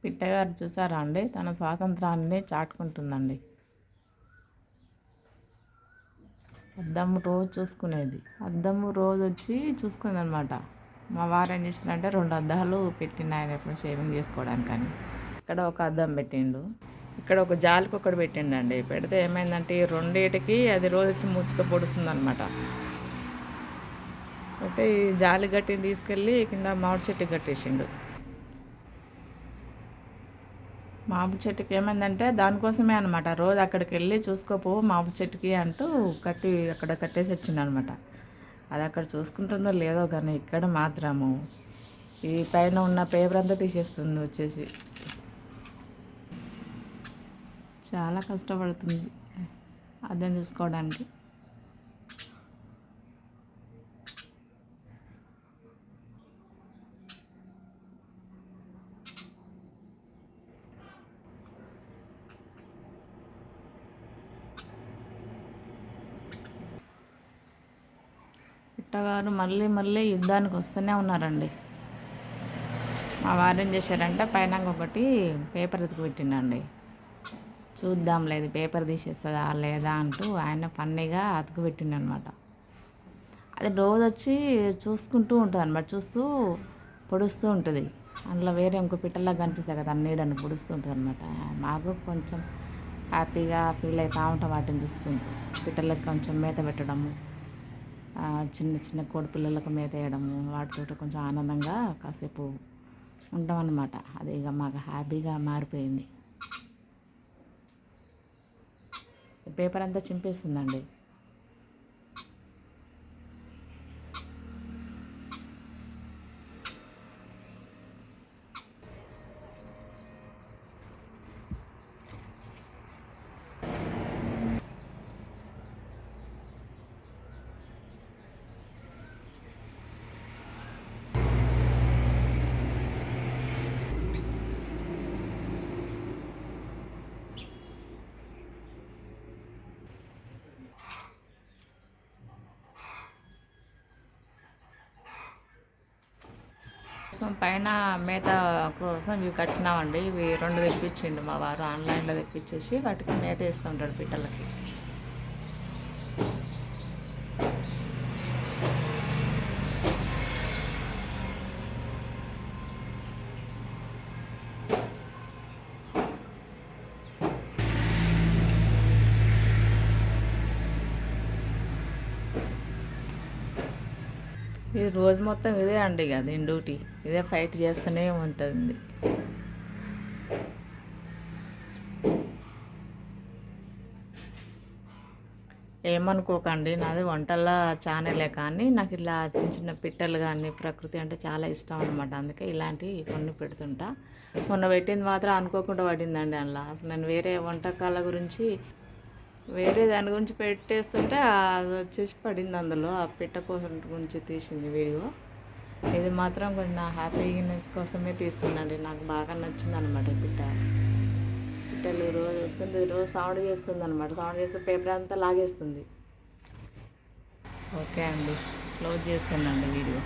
పిట్టగారు చూసారా అండి, తన స్వాతంత్రాన్ని చాటుకుంటుందండి. అద్దము రోజు చూసుకునేది, అద్దము రోజు వచ్చి చూసుకుంది అనమాట. మా వారు ఏం చేసినారంటే 2 అద్దాలు పెట్టిండు ఆయన ఎప్పుడు షేవింగ్ చేసుకోవడానికని. ఇక్కడ ఒక అద్దం పెట్టిండు, ఇక్కడ ఒక జాలికి ఒకటి పెట్టిండండి. పెడితే ఏమైందంటే ఈ రెండింటికి అది రోజు వచ్చి మూతితో పొడుస్తుంది అనమాట. అయితే ఈ జాలి గట్టిని తీసుకెళ్ళి కింద మామిడి చెట్టుకి కట్టేసిండు. మామిడి చెట్టుకి ఏమైందంటే దానికోసమే అనమాట, రోజు అక్కడికి వెళ్ళి చూసుకోపో మామిడి చెట్టుకి అంటూ అక్కడ కట్టేసి వచ్చిండు అనమాట. అది అక్కడ చూసుకుంటుందో లేదో కానీ ఇక్కడ మాత్రము ఈ పైన ఉన్న పేపర్ అంతా తీసేస్తుంది వచ్చేసి. చాలా కష్టపడుతుంది అద్దం చూసుకోవడానికి. పిట్టగారు మళ్ళీ మళ్ళీ యుద్ధానికి వస్తూనే ఉన్నారండి. మా వారు ఏం చేశారంటే పైన ఒకటి పేపర్ ఎత్తుకు పెట్టిండండి. చూద్దాం లేదు పేపర్ తీసేస్తుందా లేదా అంటూ ఆయన ఫన్నీగా అతుకు పెట్టిండు అనమాట. అది రోజు వచ్చి చూసుకుంటూ ఉంటుంది అనమాట, చూస్తూ పొడుస్తూ ఉంటుంది. అందులో వేరే ఇంకో పిట్టలాగా కనిపిస్తాయి కదా, నీడని పొడుస్తూ ఉంటుంది అనమాట. మాకు కొంచెం హ్యాపీగా ఫీల్ అవుతూ ఉంటాం వాటిని చూస్తుంటూ. పిట్టలకు కొంచెం మేత పెట్టడము, చిన్న చిన్న కోడి పిల్లలకు మేత వేయడము, వాటితో కొంచెం ఆనందంగా కాసేపు ఉంటాం అన్నమాట. అది ఇక మాకు హ్యాపీగా మారిపోయింది. పేపర్ అంతా చింపేస్తుందండి. పైన మేత కోసం ఇవి కట్టినామండి. ఇవి 2 తెప్పించిండు మా వారు, ఆన్లైన్లో తెప్పించేసి వాటికి మేత వేస్తుంటాడు పిట్టలకి. ఇది రోజు మొత్తం ఇదే అండి, ఇక దీని డ్యూటీ ఇదే, ఫైట్ చేస్తూనే ఉంటుంది. ఏమనుకోకండి, నాది వంటల ఛానలే కానీ నాకు ఇలా చిన్న చిన్న పిట్టలు కానీ ప్రకృతి అంటే చాలా ఇష్టం అనమాట. అందుకే ఇలాంటివి కొన్ని పెడుతుంటా. మొన్న పెట్టింది మాత్రం అనుకోకుండా పడిందండి అందులో. అసలు నేను వేరే దాని గురించి పెట్టేస్తుంటే అది వచ్చేసి పడింది అందులో. ఆ పిట్ట కోసం గురించి తీసింది వీడియో. ఇది మాత్రం కొంచెం నా హ్యాపీనెస్ కోసమే తీస్తుందండి. నాకు బాగా నచ్చింది అనమాట పిట్టలు రోజు వస్తుంది, రోజు సౌండ్ చేస్తుంది అనమాట. సౌండ్ చేస్తే పేపర్ అంతా లాగేస్తుంది. ఓకే అండి, క్లోజ్ చేస్తానండి వీడియో.